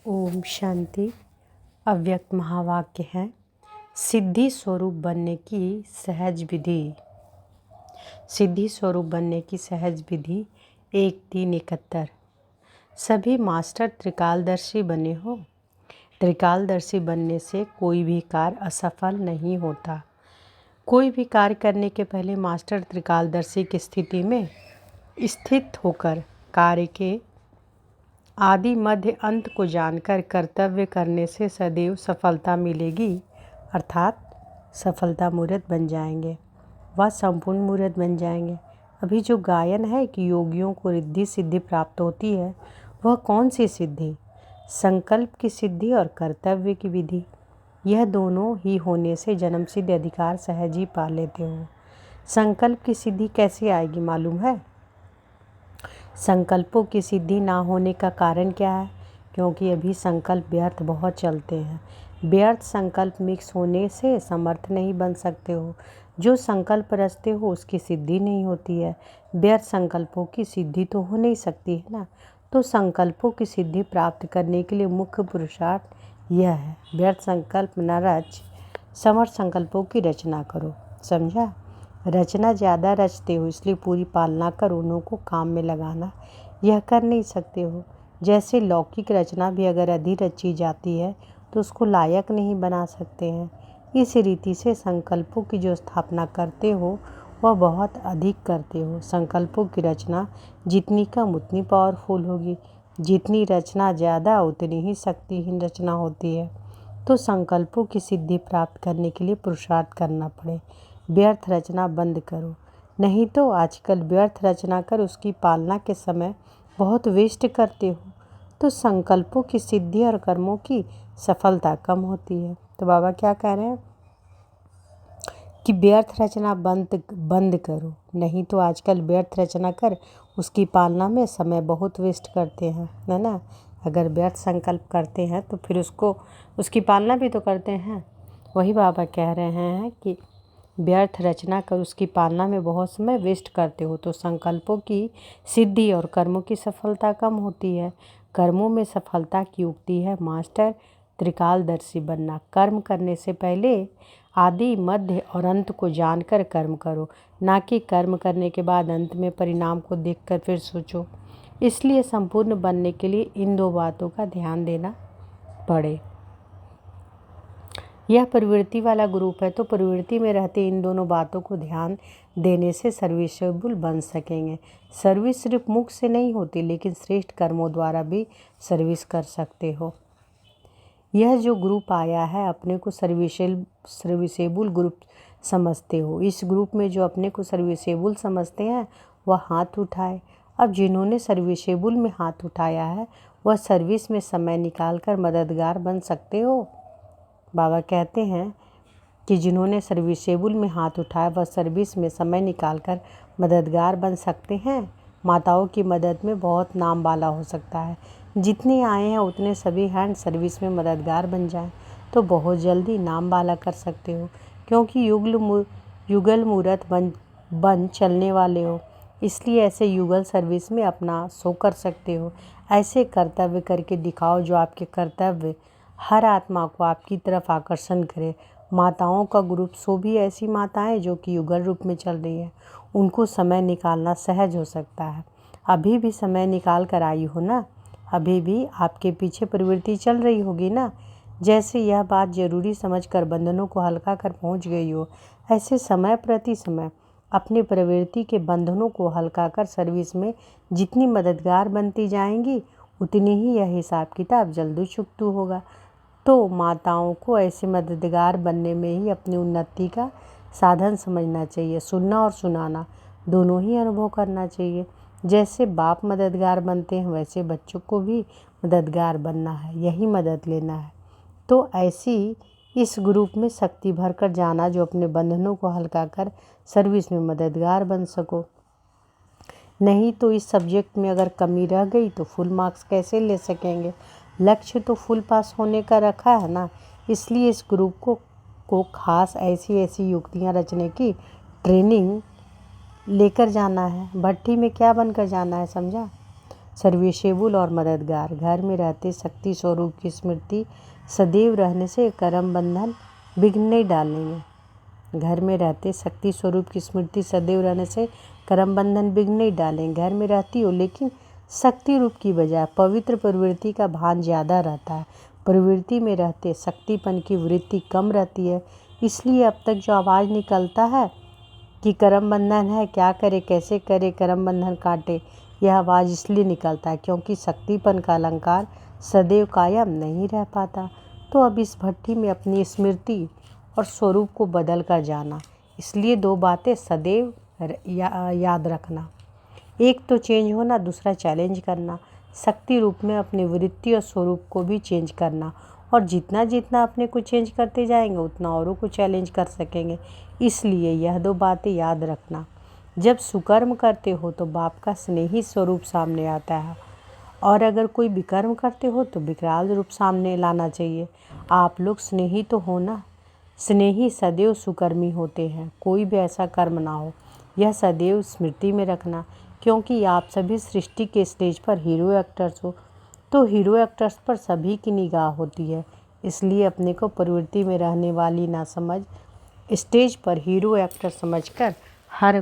ओम शांति। अव्यक्त महावाक्य है, सिद्धि स्वरूप बनने की सहज विधि। सिद्धि स्वरूप बनने की सहज विधि 1-3-71। सभी मास्टर त्रिकालदर्शी बने हो। त्रिकालदर्शी बनने से कोई भी कार्य असफल नहीं होता। कोई भी कार्य करने के पहले मास्टर त्रिकालदर्शी की स्थिति में स्थित होकर कार्य के आदि मध्य अंत को जानकर कर्तव्य करने से सदैव सफलता मिलेगी, अर्थात सफलता मूर्त बन जाएंगे, वह संपूर्ण मूर्त बन जाएंगे। अभी जो गायन है कि योगियों को रिद्धि सिद्धि प्राप्त होती है, वह कौन सी सिद्धि? संकल्प की सिद्धि और कर्तव्य की विधि। यह दोनों ही होने से जन्म सिद्ध अधिकार सहज ही पा लेते हो। संकल्प की सिद्धि कैसे आएगी मालूम है? संकल्पों की सिद्धि ना होने का कारण क्या है? क्योंकि अभी संकल्प व्यर्थ बहुत चलते हैं। व्यर्थ संकल्प मिक्स होने से समर्थ नहीं बन सकते हो। जो संकल्प रचते हो उसकी सिद्धि नहीं होती है। व्यर्थ संकल्पों की सिद्धि तो हो नहीं सकती है ना। तो संकल्पों की सिद्धि प्राप्त करने के लिए मुख्य पुरुषार्थ यह है, व्यर्थ संकल्प न रच, समर्थ संकल्पों की रचना करो। समझा? रचना ज़्यादा रचते हो इसलिए पूरी पालना कर उन्हों को काम में लगाना, यह कर नहीं सकते हो। जैसे लौकिक रचना भी अगर अधिक रची जाती है तो उसको लायक नहीं बना सकते हैं। इस रीति से संकल्पों की जो स्थापना करते हो वह बहुत अधिक करते हो। संकल्पों की रचना जितनी कम उतनी पावरफुल होगी, जितनी रचना ज़्यादा उतनी ही शक्तिहीन रचना होती है। तो संकल्पों की सिद्धि प्राप्त करने के लिए पुरुषार्थ करना पड़े। व्यर्थ रचना बंद करो, नहीं तो आजकल व्यर्थ रचना कर उसकी पालना के समय बहुत वेस्ट करते हो, तो संकल्पों की सिद्धि और कर्मों की सफलता कम होती है। तो बाबा क्या कह रहे हैं कि व्यर्थ रचना बंद करो, नहीं तो आजकल व्यर्थ रचना कर उसकी पालना में समय बहुत वेस्ट करते हैं, है ना। अगर व्यर्थ संकल्प करते हैं तो फिर उसकी पालना भी तो करते हैं। वही बाबा कह रहे हैं कि व्यर्थ रचना कर उसकी पालना में बहुत समय वेस्ट करते हो, तो संकल्पों की सिद्धि और कर्मों की सफलता कम होती है। कर्मों में सफलता की उक्ति है मास्टर त्रिकालदर्शी बनना। कर्म करने से पहले आदि मध्य और अंत को जानकर कर्म करो, ना कि कर्म करने के बाद अंत में परिणाम को देखकर फिर सोचो। इसलिए संपूर्ण बनने के लिए इन दो बातों का ध्यान देना पड़े। यह प्रवृत्ति वाला ग्रुप है, तो प्रवृत्ति में रहते इन दोनों बातों को ध्यान देने से सर्विसेबल बन सकेंगे। सर्विस सिर्फ मुख से नहीं होती, लेकिन श्रेष्ठ कर्मों द्वारा भी सर्विस कर सकते हो। यह जो ग्रुप आया है अपने को सर्विसेबल ग्रुप समझते हो। इस ग्रुप में जो अपने को सर्विसेबल समझते हैं वह हाथ उठाए। अब जिन्होंने सर्विसेबल में हाथ उठाया है वह सर्विस में समय निकाल कर मददगार बन सकते हो। बाबा कहते हैं कि जिन्होंने सर्विसेबल में हाथ उठाया वह सर्विस में समय निकालकर मददगार बन सकते हैं। माताओं की मदद में बहुत नाम वाला हो सकता है। जितने आए हैं उतने सभी हैंड सर्विस में मददगार बन जाएं तो बहुत जल्दी नाम वाला कर सकते हो, क्योंकि युगल मूरत बन चलने वाले हो। इसलिए ऐसे युगल सर्विस में अपना शो कर सकते हो। ऐसे कर्तव्य करके दिखाओ जो आपके कर्तव्य हर आत्मा को आपकी तरफ आकर्षण करे। माताओं का ग्रुप सो भी ऐसी माताएं जो कि युगल रूप में चल रही हैं, उनको समय निकालना सहज हो सकता है। अभी भी समय निकाल कर आई हो ना, अभी भी आपके पीछे प्रवृत्ति चल रही होगी ना। जैसे यह बात जरूरी समझकर बंधनों को हल्का कर पहुंच गई हो, ऐसे समय प्रति समय अपनी प्रवृत्ति के बंधनों को हल्का कर सर्विस में जितनी मददगार बनती जाएंगी उतनी ही यह हिसाब किताब जल्दी चुकता होगा। तो माताओं को ऐसे मददगार बनने में ही अपनी उन्नति का साधन समझना चाहिए। सुनना और सुनाना दोनों ही अनुभव करना चाहिए। जैसे बाप मददगार बनते हैं वैसे बच्चों को भी मददगार बनना है, यही मदद लेना है। तो ऐसी इस ग्रुप में शक्ति भरकर जाना जो अपने बंधनों को हल्का कर सर्विस में मददगार बन सको। नहीं तो इस सब्जेक्ट में अगर कमी रह गई तो फुल मार्क्स कैसे ले सकेंगे। लक्ष्य तो फुल पास होने का रखा है ना। इसलिए इस ग्रुप को खास ऐसी युक्तियां रचने की ट्रेनिंग लेकर जाना है। भट्टी में क्या बनकर जाना है, समझा? सर्विसेबल और मददगार। घर में रहते शक्ति स्वरूप की स्मृति सदैव रहने से कर्म बंधन विघ्न नहीं डालेंगे। घर में रहते शक्ति स्वरूप की स्मृति सदैव रहने से कर्म बंधन विघ्न नहीं डालेंगे। घर में रहती हो लेकिन शक्ति रूप की बजाय पवित्र प्रवृत्ति का भान ज़्यादा रहता है। प्रवृत्ति में रहते शक्तिपन की वृत्ति कम रहती है। इसलिए अब तक जो आवाज़ निकलता है कि कर्म बंधन है, क्या करे कैसे करे, कर्म बंधन काटे, यह आवाज़ इसलिए निकलता है क्योंकि शक्तिपन का अलंकार सदैव कायम नहीं रह पाता। तो अब इस भट्ठी में अपनी स्मृति और स्वरूप को बदल कर जाना। इसलिए दो बातें सदैव याद रखना, एक तो चेंज होना, दूसरा चैलेंज करना। शक्ति रूप में अपनी वृत्ति और स्वरूप को भी चेंज करना, और जितना जितना अपने को चेंज करते जाएंगे उतना औरों को चैलेंज कर सकेंगे। इसलिए यह दो बातें याद रखना। जब सुकर्म करते हो तो बाप का स्नेही स्वरूप सामने आता है, और अगर कोई विकर्म करते हो तो विकराल रूप सामने लाना चाहिए। आप लोग स्नेही तो हो ना। स्नेही सदैव सुकर्मी होते हैं, कोई भी ऐसा कर्म ना हो, यह सदैव स्मृति में रखना। क्योंकि आप सभी सृष्टि के स्टेज पर हीरो एक्टर्स हो, तो हीरो एक्टर्स पर सभी की निगाह होती है। इसलिए अपने को प्रवृत्ति में रहने वाली ना समझ, स्टेज पर हीरो एक्टर समझकर हर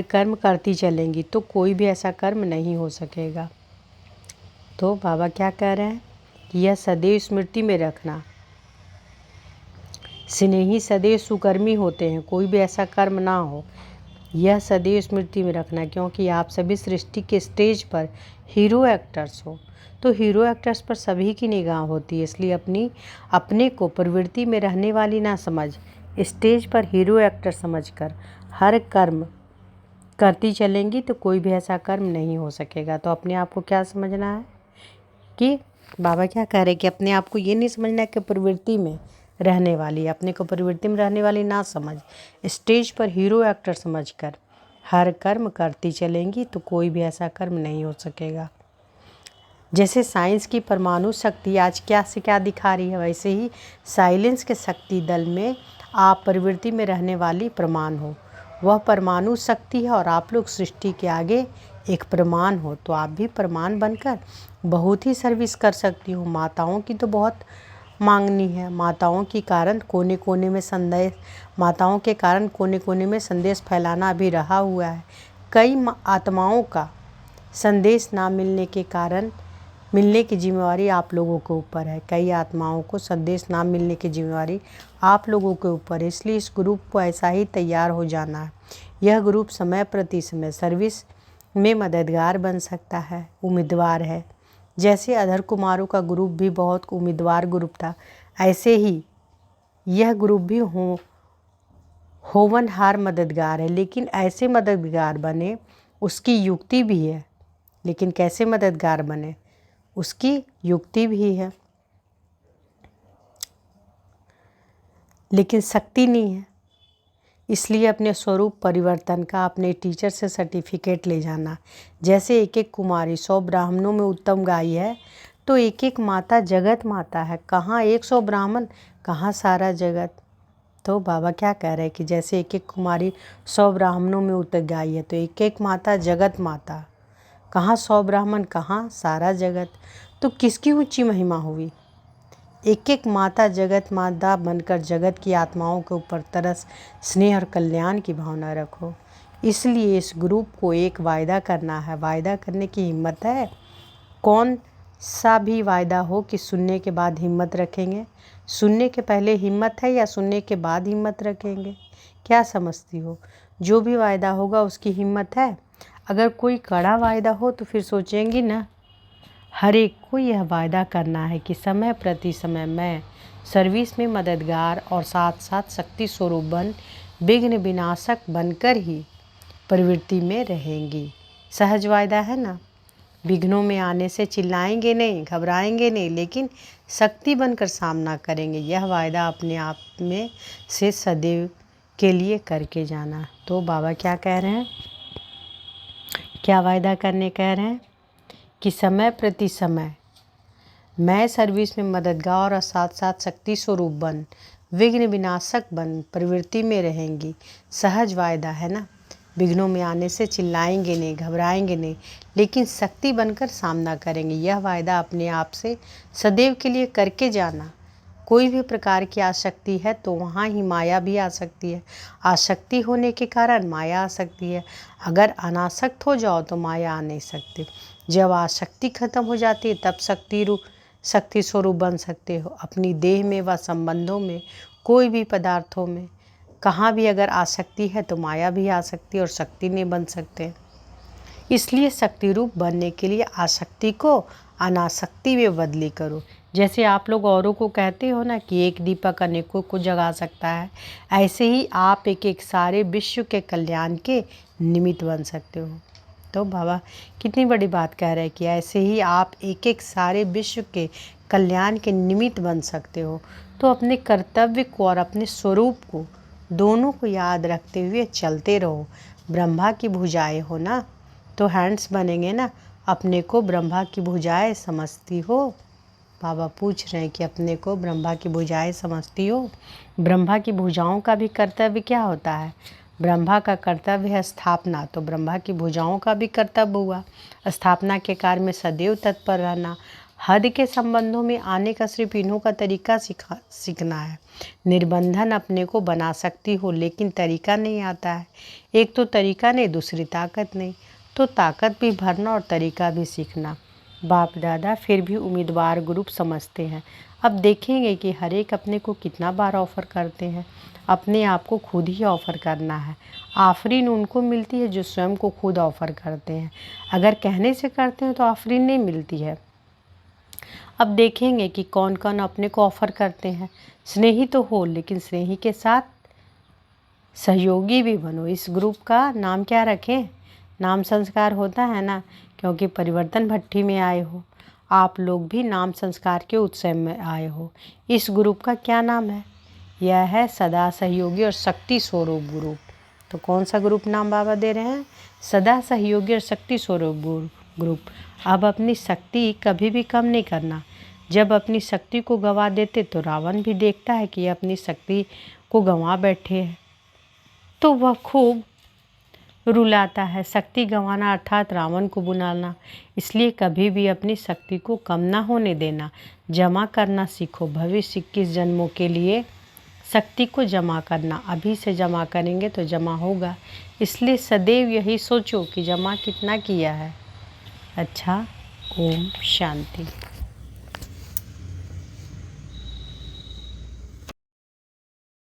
कर्म करती चलेंगी तो कोई भी ऐसा कर्म नहीं हो सकेगा। तो बाबा क्या कह रहे हैं कि यह सदैव स्मृति में रखना। स्नेही सदैव सुकर्मी होते हैं, कोई भी ऐसा कर्म ना हो, यह सदैव स्मृति में रखना। क्योंकि आप सभी सृष्टि के स्टेज पर हीरो एक्टर्स हो, तो हीरो एक्टर्स पर सभी की निगाह होती है। इसलिए अपने को प्रवृत्ति में रहने वाली ना समझ, स्टेज पर हीरो एक्टर समझकर हर कर्म करती चलेंगी तो कोई भी ऐसा कर्म नहीं हो सकेगा। तो अपने आप को क्या समझना है कि बाबा क्या कह रहे हैं कि अपने आप को ये नहीं समझना है कि प्रवृत्ति में रहने वाली, अपने को प्रवृत्ति में रहने वाली ना समझ, स्टेज पर हीरो एक्टर समझकर हर कर्म करती चलेंगी तो कोई भी ऐसा कर्म नहीं हो सकेगा। जैसे साइंस की परमाणु शक्ति आज क्या से क्या दिखा रही है, वैसे ही साइलेंस के शक्ति दल में आप प्रवृत्ति में रहने वाली प्रमाण हो। वह परमाणु शक्ति है और आप लोग सृष्टि के आगे एक प्रमाण हो। तो आप भी प्रमाण बनकर बहुत ही सर्विस कर सकती हो। माताओं की तो बहुत मांगनी है। माताओं के कारण कोने कोने में संदेश फैलाना अभी रहा हुआ है। कई आत्माओं का संदेश ना मिलने की जिम्मेवारी आप लोगों के ऊपर है। कई आत्माओं को संदेश ना मिलने की जिम्मेवारी आप लोगों के ऊपर है। इसलिए इस ग्रुप को ऐसा ही तैयार हो जाना है। यह ग्रुप समय प्रति समय सर्विस में मददगार बन सकता है, उम्मीदवार है। जैसे अधर कुमारों का ग्रुप भी बहुत उम्मीदवार ग्रुप था, ऐसे ही यह ग्रुप भी होवनहार मददगार है। लेकिन ऐसे मददगार बने, उसकी युक्ति भी है। लेकिन कैसे मददगार बने, उसकी युक्ति भी है, लेकिन शक्ति नहीं है। इसलिए अपने स्वरूप परिवर्तन का अपने टीचर से सर्टिफिकेट ले जाना। जैसे एक एक कुमारी 100 ब्राह्मणों में उत्तम गाई है, तो एक एक माता जगत माता है। कहाँ 100 ब्राह्मण, कहाँ सारा जगत। तो बाबा क्या कह रहे हैं कि जैसे एक एक कुमारी 100 ब्राह्मणों में उत्तम गाई है, तो एक एक माता जगत माता, कहाँ 100 ब्राह्मण, कहाँ सारा जगत। तो किसकी ऊंची महिमा हुई। एक एक माता जगत माता बनकर जगत की आत्माओं के ऊपर तरस, स्नेह और कल्याण की भावना रखो। इसलिए इस ग्रुप को एक वायदा करना है। वायदा करने की हिम्मत है। कौन सा भी वायदा हो कि सुनने के बाद हिम्मत रखेंगे। सुनने के पहले हिम्मत है या सुनने के बाद हिम्मत रखेंगे, क्या समझती हो। जो भी वायदा होगा उसकी हिम्मत है। अगर कोई कड़ा वायदा हो तो फिर सोचेंगी ना। हर एक को यह वायदा करना है कि समय प्रति समय मैं सर्विस में मददगार और साथ साथ शक्ति स्वरूप विघ्न विनाशक बनकर ही प्रवृत्ति में रहेंगी। सहज वायदा है ना। विघ्नों में आने से चिल्लाएंगे नहीं, घबराएंगे नहीं, लेकिन शक्ति बनकर सामना करेंगे। यह वायदा अपने आप में से सदैव के लिए करके जाना। तो बाबा क्या कह रहे हैं, क्या वायदा करने कह रहे हैं कि समय प्रति समय मैं सर्विस में मददगार और साथ साथ शक्ति स्वरूप विघ्न विनाशक प्रवृत्ति में रहेंगी। सहज वायदा है ना। विघ्नों में आने से चिल्लाएंगे नहीं, घबराएंगे नहीं, लेकिन शक्ति बनकर सामना करेंगे। यह वायदा अपने आप से सदैव के लिए करके जाना। कोई भी प्रकार की आसक्ति है तो वहाँ ही माया भी आ सकती है। आसक्ति होने के कारण माया आ सकती है। अगर अनासक्त हो जाओ तो माया आ नहीं सकती। जब आसक्ति खत्म हो जाती है तब शक्ति स्वरूप बन सकते हो। अपनी देह में व संबंधों में, कोई भी पदार्थों में, कहाँ भी अगर आसक्ति है तो माया भी आ सकती है और शक्ति नहीं बन सकते। इसलिए शक्ति रूप बनने के लिए आसक्ति को अनासक्ति में बदली करो। जैसे आप लोग औरों को कहते हो ना कि एक दीपक अनेकों को जगा सकता है, ऐसे ही आप एक एक सारे विश्व के कल्याण के निमित्त बन सकते हो। तो बाबा कितनी बड़ी बात कह रहे हैं कि ऐसे ही आप एक एक सारे विश्व के कल्याण के निमित्त बन सकते हो। तो अपने कर्तव्य को और अपने स्वरूप को, दोनों को याद रखते हुए चलते रहो। ब्रह्मा की भुजाएं हो ना, तो हैंड्स बनेंगे ना। अपने को ब्रह्मा की भुजाएं समझती हो? बाबा पूछ रहे हैं कि अपने को ब्रह्मा की भुजाएं समझती हो? ब्रह्मा की भुजाओं का भी कर्तव्य क्या होता है? ब्रह्मा का कर्तव्य है स्थापना, तो ब्रह्मा की भुजाओं का भी कर्तव्य हुआ स्थापना के कार्य में सदैव तत्पर रहना। हद के संबंधों में आने का सिर्फ इन्हों का तरीका सीखना है। निर्बंधन अपने को बना सकती हो, लेकिन तरीका नहीं आता है। एक तो तरीका नहीं, दूसरी ताकत नहीं। तो ताकत भी भरना और तरीका भी सीखना। बाप दादा फिर भी उम्मीदवार ग्रुप समझते हैं। अब देखेंगे कि हर एक अपने को कितना बार ऑफ़र करते हैं। अपने आप को खुद ही ऑफ़र करना है। आफरीन उनको मिलती है जो स्वयं को खुद ऑफ़र करते हैं। अगर कहने से करते हैं तो आफरीन नहीं मिलती है। अब देखेंगे कि कौन कौन अपने को ऑफ़र करते हैं। स्नेही तो हो, लेकिन स्नेही के साथ सहयोगी भी बनो। इस ग्रुप का नाम क्या रखें? नाम संस्कार होता है ना, क्योंकि परिवर्तन भट्टी में आए हो। आप लोग भी नाम संस्कार के उत्सव में आए हो। इस ग्रुप का क्या नाम है? यह है सदा सहयोगी और शक्ति स्वरूप ग्रुप। तो कौन सा ग्रुप नाम बाबा दे रहे हैं? सदा सहयोगी और शक्ति स्वरूप ग्रुप। अब अपनी शक्ति कभी भी कम नहीं करना। जब अपनी शक्ति को गंवा देते तो रावण भी देखता है कि अपनी शक्ति को गंवा बैठे हैं, तो वह खूब रुलाता है। शक्ति गंवाना अर्थात रावण को बुलाना। इसलिए कभी भी अपनी शक्ति को कम ना होने देना। जमा करना सीखो। भविष्य 21 जन्मों के लिए शक्ति को जमा करना। अभी से जमा करेंगे तो जमा होगा। इसलिए सदैव यही सोचो कि जमा कितना किया है। अच्छा, ओम शांति।